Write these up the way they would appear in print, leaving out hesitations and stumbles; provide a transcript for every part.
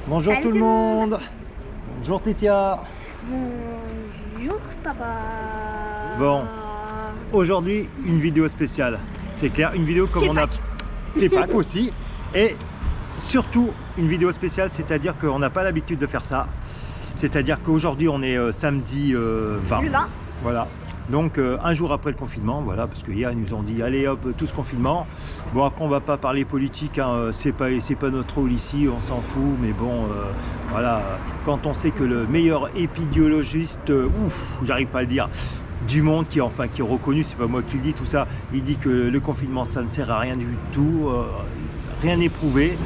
Bonjour Salut tout le monde. Bonjour Tissia. Bonjour papa. Bon, aujourd'hui une vidéo spéciale. C'est clair, une vidéo comme C'est on a... Pâques. C'est Pâques aussi. Et surtout une vidéo spéciale, c'est-à-dire qu'on n'a pas l'habitude de faire ça. C'est-à-dire qu'aujourd'hui on est samedi 20. Le 20. Voilà. Donc un jour après le confinement, voilà, parce que hier ils nous ont dit allez hop, tous confinement. Bon après on va pas parler politique, hein, c'est pas notre rôle ici, on s'en fout, mais bon voilà, quand on sait que le meilleur épidémiologiste, j'arrive pas à le dire, du monde qui est reconnu, c'est pas moi qui le dis tout ça, il dit que le confinement ça ne sert à rien du tout, rien n'est prouvé.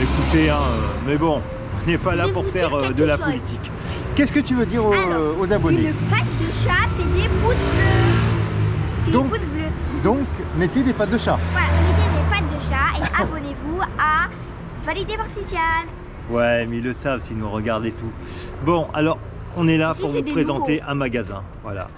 Écoutez, hein, mais bon, on n'est pas là pour faire de la politique. Qu'est-ce que tu veux dire aux abonnés? Une patte de chat, c'est des pouces bleus. Donc- Des pouces bleus. Donc, mettez des pattes de chat. Voilà, mettez des pattes de chat et abonnez-vous à Validé par Ciciane. Ouais, mais ils le savent s'ils nous regardent et tout. Bon, alors, on est là Si, pour c'est vous des présenter un magasin. Voilà,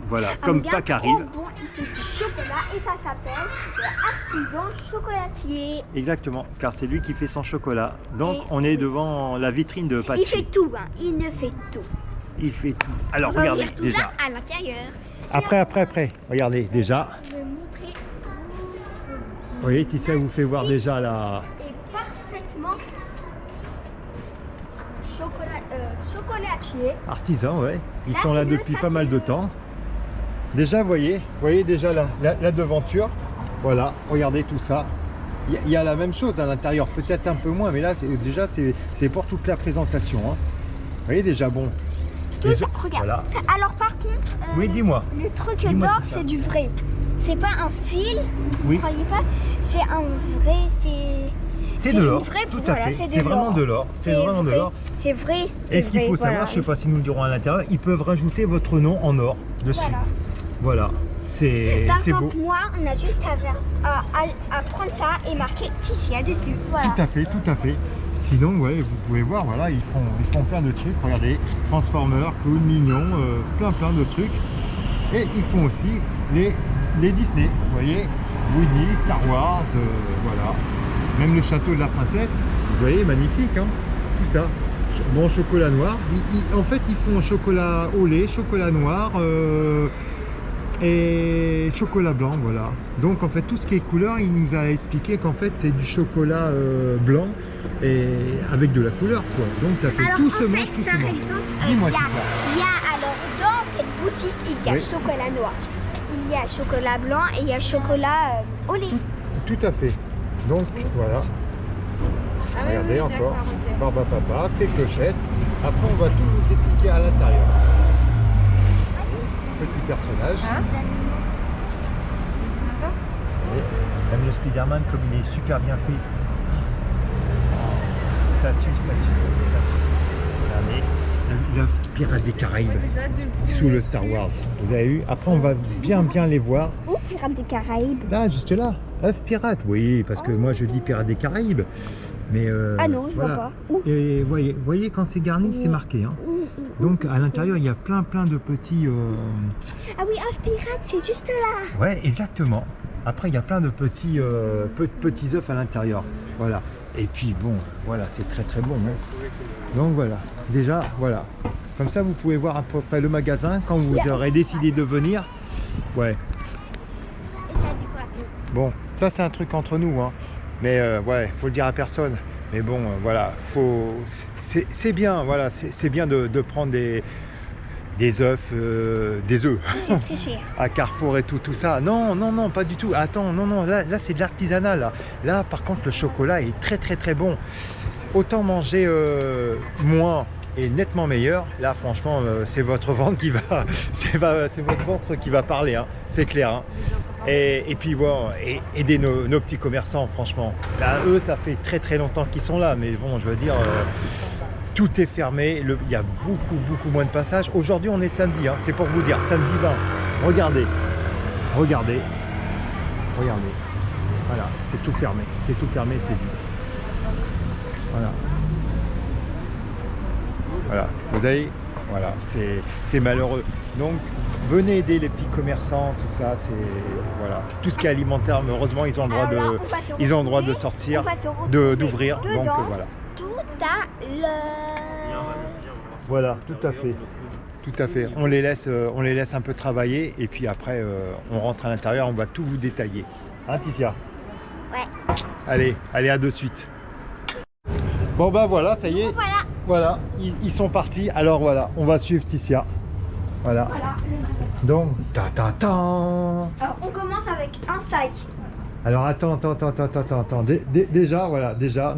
voilà. Un Comme gars Pâques trop arrive. Bon, il fait du chocolat et ça s'appelle le Artisan Chocolatier. Exactement, car c'est lui qui fait son chocolat. Donc, Et- on est devant la vitrine de Il Pachi. fait tout, hein. Il ne fait tout. Il fait tout. Alors, On va regardez, ouvrir tout déjà. ça à l'intérieur. Après. Regardez, déjà. Je vais montrer tout ce Vous voyez, Tissia vous fait voir déjà la... et parfaitement chocolatier. Artisan, ouais. Ils Là, sont là c'est le- depuis ça, pas c'est mal de le- temps. Déjà, vous voyez déjà la devanture. Voilà, regardez tout ça. Il y a la même chose à l'intérieur, peut-être un peu moins, mais là, déjà, c'est pour toute la présentation. Hein. Vous voyez déjà, bon. Tout Les ça, autres- regarde. Voilà. Alors par contre, Oui, dis-moi. le truc Dis-moi d'or, tout ça. c'est du vrai. C'est pas un fil, vous Oui. croyez pas? C'est un vrai, C'est de l'or, une vraie- tout à voilà, fait. de C'est vraiment de l'or. C'est vraiment de vrai, l'or. C'est vrai. Et ce qu'il faut vrai, savoir, voilà. je ne sais pas si nous le dirons à l'intérieur, ils peuvent rajouter votre nom en or dessus. Voilà. Voilà. C'est Par beau. exemple, moi, on a juste à prendre ça et marquer Tissia dessus. Voilà. Tout à fait. Sinon, ouais, vous pouvez voir, voilà, ils font plein de trucs. Regardez, Transformers, Clown, Mignon, plein de trucs. Et ils font aussi les Disney. Vous voyez, Winnie, Star Wars, voilà. Même le château de la princesse. Vous voyez, magnifique, hein, tout ça. Bon, chocolat noir. En fait, ils font chocolat au lait, chocolat noir. Et chocolat blanc, voilà. Donc en fait tout ce qui est couleur, il nous a expliqué qu'en fait c'est du chocolat blanc et avec de la couleur quoi. Donc ça fait Alors, tout en se fait, mange, tout se par mange. exemple, Dis-moi il y a- tout ça. Il y a alors dans cette boutique, il y a Oui. chocolat noir, il y a chocolat blanc et il y a chocolat au lait. Tout à fait. Donc voilà. Regardez encore. Barba Papa, fait clochette. Après on va tout vous expliquer à l'intérieur. Petit personnage. Oui. Même le Spider-Man comme il est super bien fait. Ça tue. Regardez, le pirate des Caraïbes sous le Star Wars. Vous avez vu? Après on va bien les voir. Ou Pirates des Caraïbes. Là, juste là, œuf pirate. Oui, parce que moi je dis pirate des Caraïbes. Mais Ah non, je vois pas. Où? Et voyez quand c'est garni, c'est marqué. Hein. Donc à l'intérieur il y a plein de petits. Ah oui, un pirate, c'est juste là. Ouais, exactement. Après il y a plein de petits petits œufs à l'intérieur. Voilà. Et puis bon, voilà, c'est très bon. Hein. Donc voilà. Déjà, voilà. Comme ça vous pouvez voir à peu près le magasin quand vous aurez décidé de venir. Ouais. Et ta décoration. Bon, ça c'est un truc entre nous, hein. Mais ouais, faut le dire à personne. Mais bon, voilà, c'est bien, voilà, c'est bien de prendre des œufs, C'est très cher. à Carrefour et tout ça. Non, pas du tout. Attends, non, là c'est de l'artisanal. Là, par contre, le chocolat est très bon. Autant manger moins et nettement meilleur. Là, franchement, c'est votre ventre qui va, c'est votre ventre qui va parler, hein. C'est clair. Hein. Et puis bon, aider nos petits commerçants, franchement. Là, eux, ça fait très longtemps qu'ils sont là, mais bon, je veux dire, tout est fermé. Il y a beaucoup moins de passages. Aujourd'hui, on est samedi, hein, c'est pour vous dire, samedi 20. Regardez. Voilà, c'est tout fermé, c'est vide. Voilà, vous avez, voilà, c'est malheureux. Donc venez aider les petits commerçants, tout ça, c'est voilà, tout ce qui est alimentaire. Mais heureusement, ils ont le droit Alors là, de, on va se ils ont le droit de retrouver- sortir, on va se retrouver d'ouvrir. Donc dedans. voilà. tout à l'heure. Voilà, tout à fait. Tout à fait. On les laisse un peu travailler et puis après, on rentre à l'intérieur, on va tout vous détailler. Hein, Ticia? Ouais. Allez, à de suite. Bon bah voilà, ça y est. Voilà. Voilà, ils sont partis. Alors voilà, on va suivre Ticia. Voilà. Voilà. Donc, Alors, on commence avec un sac. Alors attends. Déjà, voilà, déjà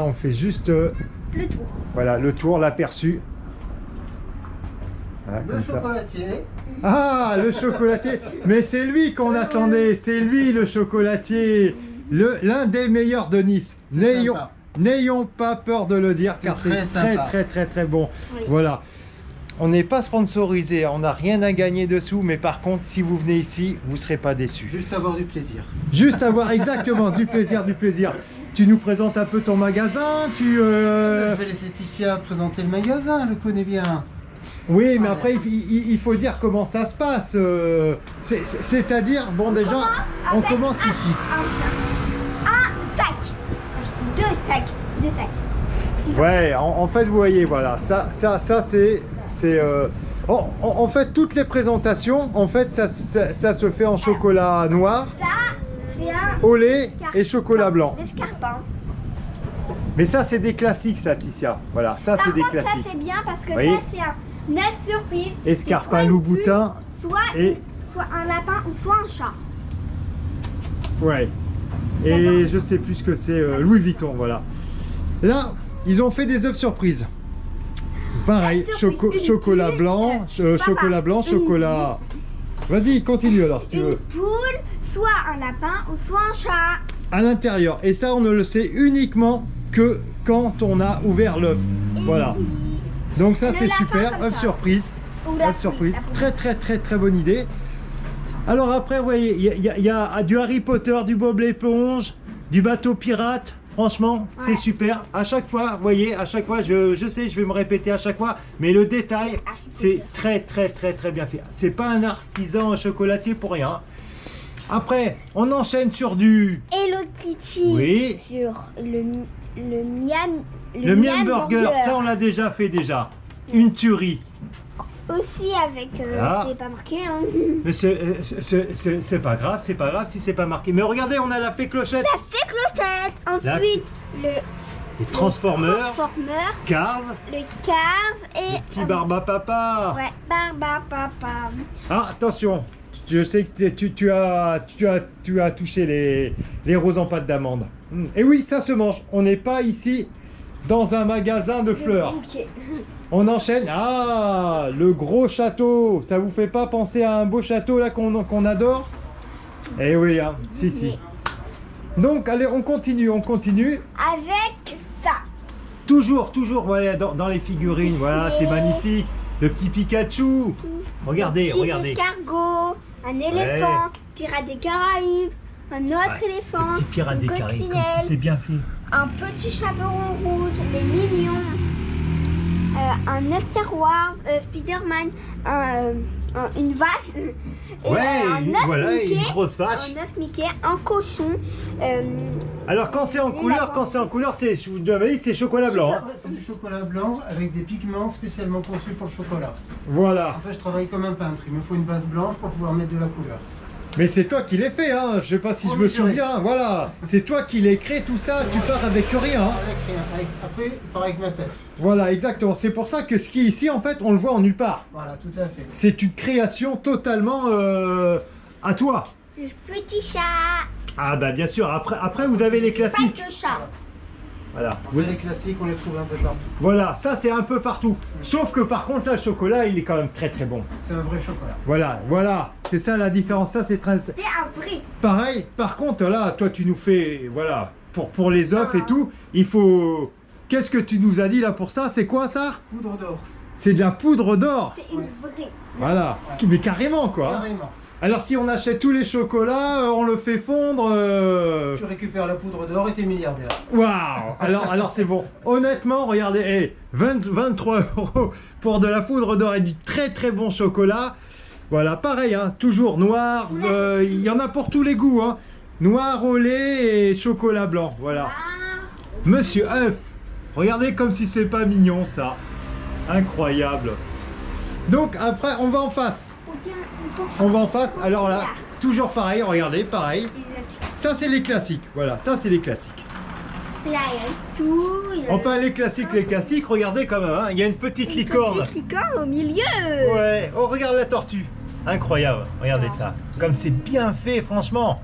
on fait juste Le tour. voilà, le tour, l'aperçu. Voilà, Le comme ça. chocolatier. Ah, le chocolatier. Mais c'est lui qu'on attendait, c'est lui le chocolatier. L'un des meilleurs de Nice. C'est sympa. N'ayons pas peur de le dire car C'est c'est très sympa. très bon. Oui. Voilà. On n'est pas sponsorisé, on n'a rien à gagner dessous, mais par contre, si vous venez ici, vous ne serez pas déçus. Juste avoir du plaisir. Juste avoir exactement du plaisir. Tu nous présentes un peu ton magasin, Je vais laisser Ticia présenter le magasin, elle le connaît bien. Oui, mais après, il faut dire comment ça se passe. C'est-à-dire, bon, déjà, on commence ici. Un sac. Deux sacs. Ouais, en fait, vous voyez, voilà, ça c'est... en fait, toutes les présentations, en fait, ça se fait en chocolat noir, Ça, c'est un au lait et chocolat blanc. escarpin. Mais ça, c'est des classiques, ça, Ticia. Voilà, ça, c'est Par des contre, ça classiques. c'est bien parce que Oui. ça c'est un 9 surprise. Escarpin, C'est soit une Louboutin bulle, soit, et... soit un lapin ou soit un chat. Ouais. Et je sais plus ce que c'est, Louis Vuitton, voilà. Là, ils ont fait des œufs surprises. Pareil, Œufs surprises, une chocolat bulle, blanc, papa, chocolat blanc, une chocolat... Vas-y, continue alors, si tu Une veux. poule, soit un lapin ou soit un chat. À l'intérieur. Et ça, on ne le sait uniquement que quand on a ouvert l'œuf. Voilà. Donc ça, Le c'est lapin super. comme œuf ça. surprise. Ou la Œuf surprise. poule, la poule. Très bonne idée. Alors après, vous voyez, il y a du Harry Potter, du Bob l'éponge, du bateau pirate. Franchement, c'est Ouais. super. À chaque fois, vous voyez, à chaque fois, je sais, je vais me répéter à chaque fois, mais le détail, c'est très bien fait. C'est pas un artisan chocolatier pour rien. Après, on enchaîne sur du... Hello Kitty. Oui. Sur le Miam. Le Miam Burger, ça on l'a déjà fait déjà. Une tuerie. Aussi avec. Voilà. C'est pas marqué, hein. Mais c'est pas grave si c'est pas marqué. Mais regardez, on a la fée clochette. La fée clochette. Ensuite, Les Transformers, Transformers, Cars, le Cars et. le petit Barba Papa. Ouais, Barba Papa. Ah, attention, je sais que tu as touché les roses en pâte d'amande. Et oui, ça se mange. On n'est pas ici dans un magasin de fleurs. Ok. On enchaîne. Ah, le gros château. Ça vous fait pas penser à un beau château là qu'on adore? Eh oui, hein. Si. Donc, allez, on continue. Avec ça. Toujours, voilà, dans les figurines. Voilà, c'est magnifique. Le petit Pikachu. Regardez. Petit escargot, un éléphant, pirate des Caraïbes, un autre éléphant, Le petit pirate des une Caraïbes, comme coccinelle, si c'est bien fait. un petit chaperon rouge, les mignons, un œuf Star Wars, Spider-Man, une vache, et, Ouais, un œuf voilà, Mickey, une grosse vache. un œuf Mickey, un cochon, Alors quand c'est en couleur, c'est, je vous l'avais dit, c'est chocolat blanc. Hein. C'est du chocolat blanc avec des pigments spécialement conçus pour le chocolat. Voilà. En fait, je travaille comme un peintre. Il me faut une base blanche pour pouvoir mettre de la couleur. Mais c'est toi qui l'as fait, hein. Je sais pas si Oh, je me oui, c'est vrai. souviens. Voilà. C'est toi qui l'as créé tout ça. Tu pars avec rien. Hein. Avec rien. Après, je pars avec ma tête. Voilà, exactement. C'est pour ça que ce qui est ici, en fait, on le voit en nulle part. Voilà, tout à fait. C'est une création totalement à toi. le petit chat, Ah bah bien sûr. Après vous avez les pas classiques. de chat. Voilà. C'est les classiques, on les trouve un peu partout. Voilà, ça c'est un peu partout. Sauf que par contre, là, le chocolat, il est quand même très bon. C'est un vrai chocolat. Voilà. C'est ça la différence. Ça c'est très... C'est un vrai. Pareil, par contre, là, toi, tu nous fais, voilà, pour les œufs et tout, il faut... Qu'est-ce que tu nous as dit là pour ça? C'est quoi ça? Poudre d'or. C'est de la poudre d'or. C'est une Ouais. vraie. Voilà, mais carrément quoi. Carrément. Alors si on achète tous les chocolats, on le fait fondre... Tu récupères la poudre d'or et t'es milliardaire. Waouh. Alors c'est bon. Honnêtement, regardez, 23 € pour de la poudre d'or et du très bon chocolat. Voilà, pareil, hein, toujours noir. Il y en a pour tous les goûts. Hein. Noir au lait et chocolat blanc. Voilà. Ah, Monsieur œuf. Regardez comme si c'est pas mignon ça. Incroyable. Donc après on va en face. On va en face. Alors là, toujours pareil, regardez, pareil. Ça c'est les classiques. Voilà, ça c'est les classiques. Là, il y a tout. Enfin les classiques, regardez quand même, hein. Il y a une petite licorne. Petite licorne au milieu. Ouais, oh regarde la tortue. Incroyable, regardez ça. Comme c'est bien fait, franchement.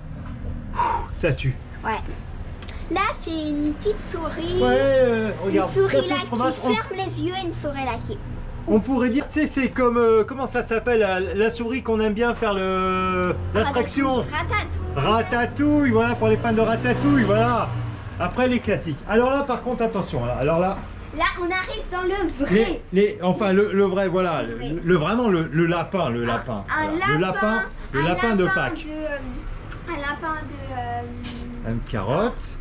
Ouh, ça tue. Ouais. Là, c'est une petite souris. Ouais, regarde. Une souris gâteau là de fromage. qui ferme les yeux et une souris là qui... On pourrait dire, tu sais, c'est comme, comment ça s'appelle, la souris qu'on aime bien faire l'attraction. Ratatouille. Ratatouille, voilà, pour les fans de Ratatouille, voilà. Après les classiques. Alors là, par contre, attention, là, alors là... Là, on arrive dans le vrai. Enfin, le vrai, voilà, vraiment le lapin, le lapin. Voilà. Le lapin de Pâques. Un lapin de... Une carotte.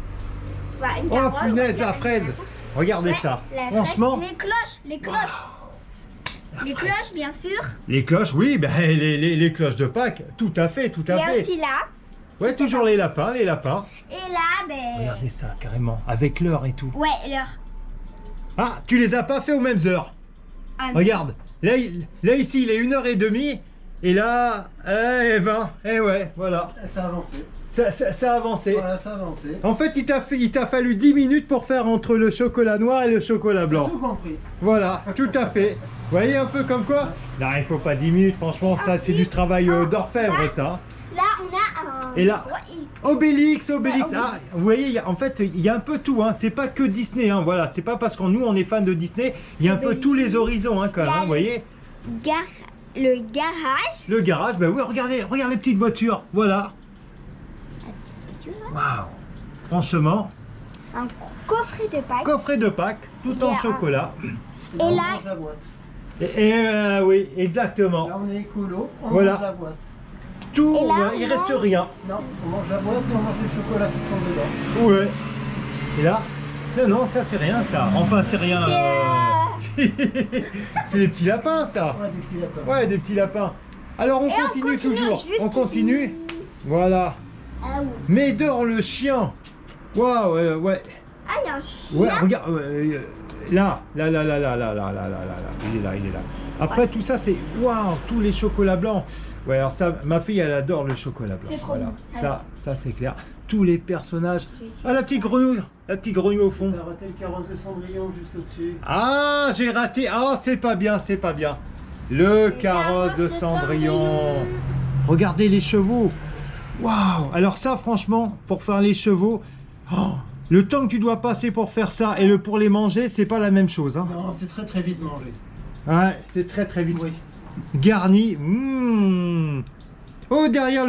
Ouais, une Oh carotte, punaise, on va la dire fraise. Regardez Ouais, ça. la fraise, Franchement. les cloches. Les cloches, bien sûr. Les cloches, oui, ben, les cloches de Pâques, tout à fait, tout Il à y a fait. aussi là. Ouais, toujours les lapins, les lapins. Et là, ben... Regardez ça, carrément, avec l'heure et tout. Ouais, leur... Ah, tu les as pas fait aux mêmes heures. Ah, non. Regarde, là ici, il est 1h30, et là, 20. Eh ouais, voilà. Ça a avancé. Ça a avancé. Voilà, ça a avancé. En fait, il t'a fallu 10 minutes pour faire entre le chocolat noir et le chocolat blanc. Tout compris. Voilà, tout à fait. Vous voyez un peu comme quoi? Non, il faut pas 10 minutes, franchement, ça c'est du travail d'orfèvre ça. Là, on a un... Et là, Ouais, Obélix. Ouais, Ah, vous voyez, en fait, il y a un peu tout, hein. C'est pas que Disney, hein. Voilà, c'est pas parce qu'on nous on est fan de Disney, il y a un peu Obélix. tous les horizons, hein, quand même, hein, vous voyez. le garage. Le garage, ben oui, regardez les petites voitures, voilà. Waouh. Franchement, Un coffret de Pâques. coffret de Pâques, tout Il y en a un- chocolat. Et on là- mange la boîte. Oui, exactement. Là, on est écolo, on Voilà. mange la boîte. Tout, Et là, il on reste mange- rien. Non, on mange la boîte et on mange les chocolats qui sont dedans. Ouais. Et là, non, ça c'est rien ça. Enfin, c'est rien. C'est des petits lapins ça. Ouais, des petits lapins. Ouais, des petits lapins. Alors on Et on continue continue toujours. juste On continue. Voilà. Ah, oui. Médor le chien. Waouh, ouais. Ah, il y a un chien. Ouais, regarde. Là. Il est là. Après tout ça, c'est waouh, tous les chocolats blancs. Ouais, alors ça, ma fille, elle adore le chocolat blanc. C'est trop Voilà. bon. Ça c'est clair. Tous les personnages. Ah, la petite grenouille au fond. T'as raté le carrosse de Cendrillon juste au-dessus. Ah, j'ai raté. Ah, c'est pas bien. Le carrosse de Cendrillon. Regardez les chevaux. Waouh. Alors ça, franchement, pour faire les chevaux, oh, le temps que tu dois passer pour faire ça et pour les manger, c'est pas la même chose. Hein. Non, c'est très très vite mangé. Ouais, c'est très vite. Oui. Garni. Oh, derrière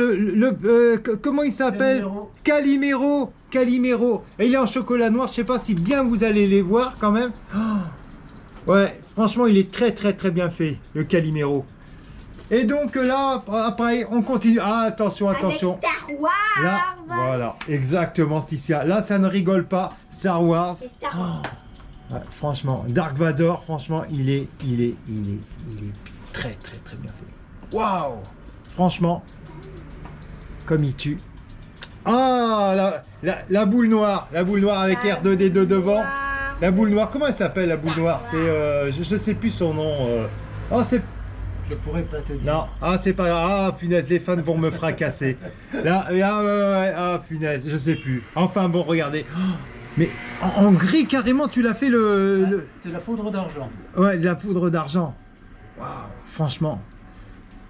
comment il s'appelle? Calimero. Calimero. Et il est en chocolat noir. Je sais pas si bien vous allez les voir quand même. Oh. Ouais, franchement, il est très bien fait, le Calimero. Et donc là, après, on continue. Ah, attention. Avec Star Wars. Là, voilà, exactement, Ticia. Là, ça ne rigole pas. Star Wars. C'est Star Wars. Ouais, franchement, Dark Vador, franchement, il est très bien fait. Waouh! Franchement, comme il tue. Ah, la boule noire avec R2D2 devant. La boule noire, comment elle s'appelle la boule noire? C'est, je sais plus son nom. Oh, c'est... Je pourrais pas te dire. Non, ah c'est pas grave, ah punaise, les fans vont me fracasser. Là, punaise, je sais plus. Enfin bon, regardez. Oh, mais en gris carrément, tu l'as fait le... C'est la poudre d'argent. Ouais, de la poudre d'argent. Waouh, franchement.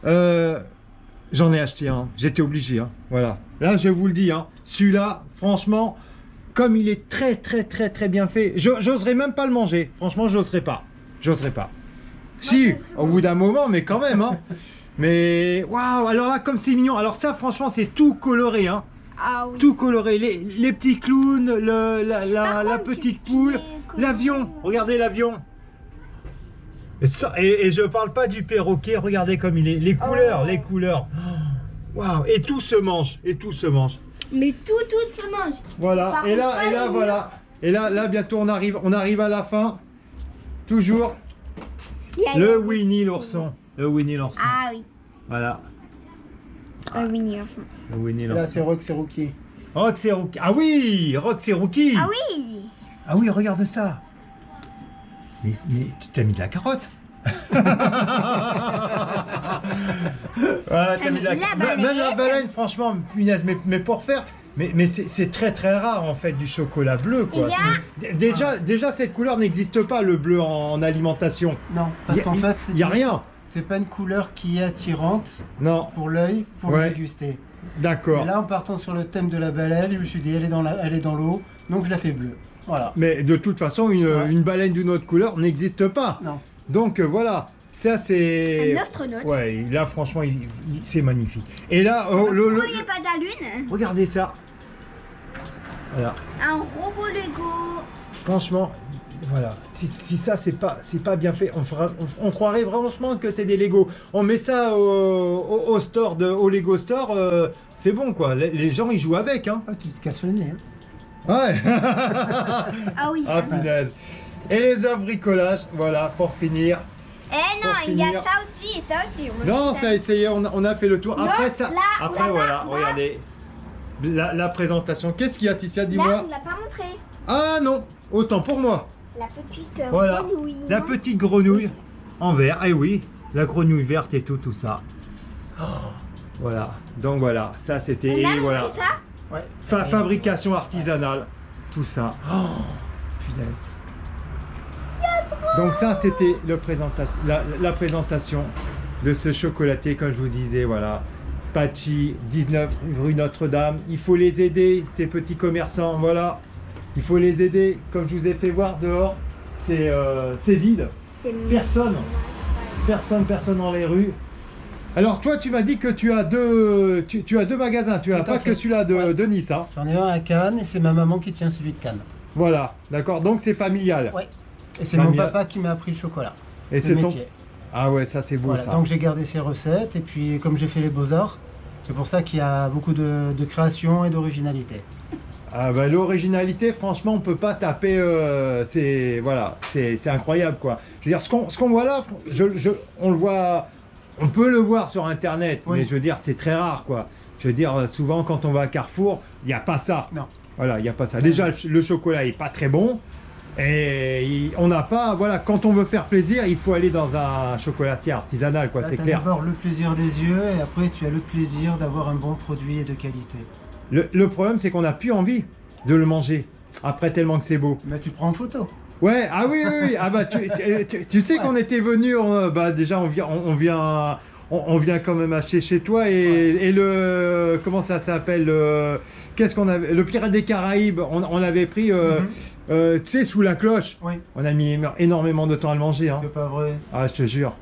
J'en ai acheté un, j'étais obligé, hein. Voilà. Là, je vous le dis, hein, celui-là, franchement, comme il est très bien fait, j'oserais même pas le manger. Franchement, j'oserais pas. Si, au bout d'un moment, mais quand même, hein. Mais waouh, alors là, comme c'est mignon. Alors ça, franchement, c'est tout coloré, hein. Ah oui. Tout coloré. Les petits clowns, la contre, petite tu poule, dis l'avion. Regardez l'avion. Et je parle pas du perroquet. Regardez comme il est. Les couleurs. Waouh. Et tout se mange. Mais tout se mange. Voilà. Par Et contre, là, pas les voilà. Et là, bientôt, on arrive à la fin. Toujours. Il y a Le Winnie l'ourson. Ah oui. Voilà. Winnie l'ourson. Le Winnie Là, c'est l'ourson. Rox et Rookie. Rox et Rookie. Ah oui, Rox et Rookie. Ah oui. Ah oui, regarde ça. Mais tu t'as mis de la carotte. Voilà, t'as mis de la carotte. Même la baleine, franchement, punaise, mais pour faire. Mais c'est très très rare en fait du chocolat bleu quoi. Déjà cette couleur n'existe pas, le bleu en alimentation. Non, parce qu'en fait, il n'y a rien. C'est pas une couleur qui est attirante Non. pour l'œil, pour le déguster. D'accord. Et là, en partant sur le thème de la baleine, je me suis dit, elle est dans l'eau, donc je la fais bleue. Voilà. Mais de toute façon, une baleine d'une autre couleur n'existe pas. Non. Donc voilà, ça c'est... Un astronaute. Ouais, là franchement, c'est magnifique. Et là, Le premier pas de la lune. regardez ça. Voilà. Un robot Lego. Franchement, voilà. Si ça c'est pas bien fait, on croirait franchement que c'est des Lego. On met ça au store au Lego Store, c'est bon quoi. Les gens ils jouent avec hein. Ah, tu te casses le nez. Hein. Ouais. Ah oui. Ah punaise. Et les œuvres bricolage, voilà, pour finir. Eh non, Pour il y a finir. ça aussi et ça aussi. Non, ça a essayé, on a fait le tour. Non, Après ça, là, après là, voilà, là. regardez. La présentation. Qu'est-ce qu'il y a, Ticia? Là, Dis-moi. on l'a pas montré. Ah non, autant pour moi. La petite Voilà. grenouille. La non petite grenouille en verre. Eh oui, la grenouille verte et tout ça. Oh, voilà. Donc voilà, ça c'était On a voilà. montré ça. Ouais. Fabrication artisanale, tout ça. Oh, punaise. Donc ça c'était la présentation de ce chocolaté comme je vous disais, voilà. Patchy, 19 rue Notre-Dame. Il faut les aider, ces petits commerçants, voilà. Il faut les aider, comme je vous ai fait voir dehors, c'est vide. Personne dans les rues. Alors toi tu m'as dit que tu as deux magasins, tu as Tout à pas fait. que celui-là Ouais. de Nice. Hein. J'en ai un à Cannes et c'est ma maman qui tient celui de Cannes. Voilà, d'accord, donc c'est familial. Ouais. Et c'est mon Familial. papa qui m'a appris le chocolat. Et Le c'est ton... métier. Ah ouais, ça c'est beau Voilà, ça. donc j'ai gardé ses recettes et puis comme j'ai fait les beaux-arts, c'est pour ça qu'il y a beaucoup de création et d'originalité. Ah bah l'originalité, franchement, on peut pas taper. C'est incroyable quoi. Je veux dire, ce qu'on voit là, on le voit, on peut le voir sur internet, Oui. mais je veux dire, c'est très rare quoi. Je veux dire, souvent quand on va à Carrefour, il n'y a pas ça. Non. Voilà, il n'y a pas ça. Déjà, le chocolat est pas très bon. Et on n'a pas, voilà, quand on veut faire plaisir, il faut aller dans un chocolatier artisanal, quoi, Là, c'est t'as clair. d'abord le plaisir des yeux et après tu as le plaisir d'avoir un bon produit et de qualité. Le problème, c'est qu'on n'a plus envie de le manger, après tellement que c'est beau. Mais tu prends en photo. Ouais, ah oui, ah bah tu sais qu'on était venu, bah déjà on vient quand même acheter chez toi et le, comment ça s'appelle, qu'est-ce qu'on avait, le Pirate des Caraïbes, on l'avait pris, tu sais, sous la cloche. Oui. On a mis énormément de temps à le manger, hein. C'est pas vrai. Ah, je te jure.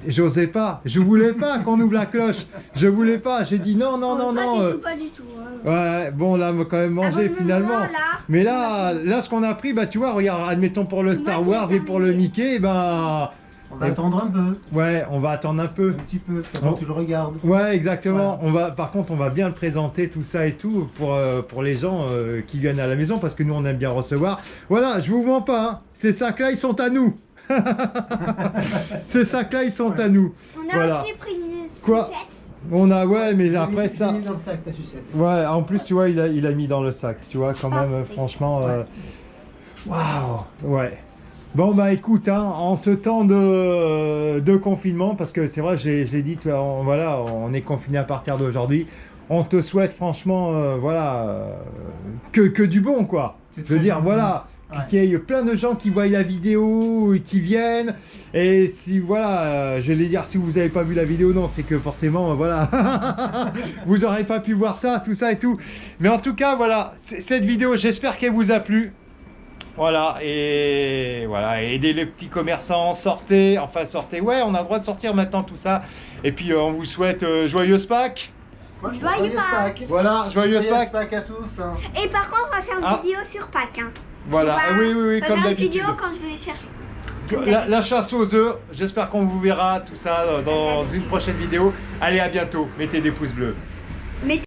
J'osais pas, je voulais pas qu'on ouvre la cloche, je voulais pas, j'ai dit non, non, non, non. Tu joues pas du tout. Hein. Ouais, bon là, on a quand même mangé bon, finalement. là, Mais là, ce qu'on a pris, bah tu vois, regarde, admettons pour le Moi, Star je Wars l'ai et pour le terminé. Mickey, bah On va attendre un peu, ouais, on va attendre un peu. un petit peu, avant Bon. tu le regardes. Ouais, exactement. Par contre, on va bien le présenter tout ça et tout pour les gens qui viennent à la maison parce que nous on aime bien recevoir. Voilà, je vous mens pas, hein. Ces sacs-là, ils sont à nous. Ces sacs-là, ils sont à nous. On a Voilà. aussi pris une Quoi? sucette. On a, ouais, mais J'ai après mis- ça. j'ai mis dans le sac ta sucette. Ouais, en plus, tu vois, il a mis dans le sac, tu vois, quand même, Parfait. franchement. Ouais. Waouh, ouais. Bon, bah écoute, hein, en ce temps de confinement, parce que c'est vrai, je l'ai dit, tu vois, voilà, on est confiné à partir d'aujourd'hui. On te souhaite franchement, voilà, que du bon, quoi. C'est Je veux très dire, gentil. voilà, Ouais. qu'il y ait plein de gens qui voient la vidéo, qui viennent. Et si, voilà, je vais dire, si vous n'avez pas vu la vidéo, non, c'est que forcément, voilà, vous n'aurez pas pu voir ça, tout ça et tout. Mais en tout cas, voilà, cette vidéo, j'espère qu'elle vous a plu. Voilà, et voilà, aidez les petits commerçants, sortez, ouais, on a le droit de sortir maintenant, tout ça. Et puis, on vous souhaite joyeuse Pâques. Moi, Joyeux Pâques. Voilà, joyeuse Pâques. Pâques à tous. Hein. Et par contre, on va faire une Ah. vidéo sur Pâques. Hein. Voilà, On va- oui, on va comme faire une d'habitude. vidéo quand je vais les chercher. La chasse aux œufs, j'espère qu'on vous verra tout ça dans une prochaine vidéo. Allez, à bientôt, mettez des pouces bleus. Mais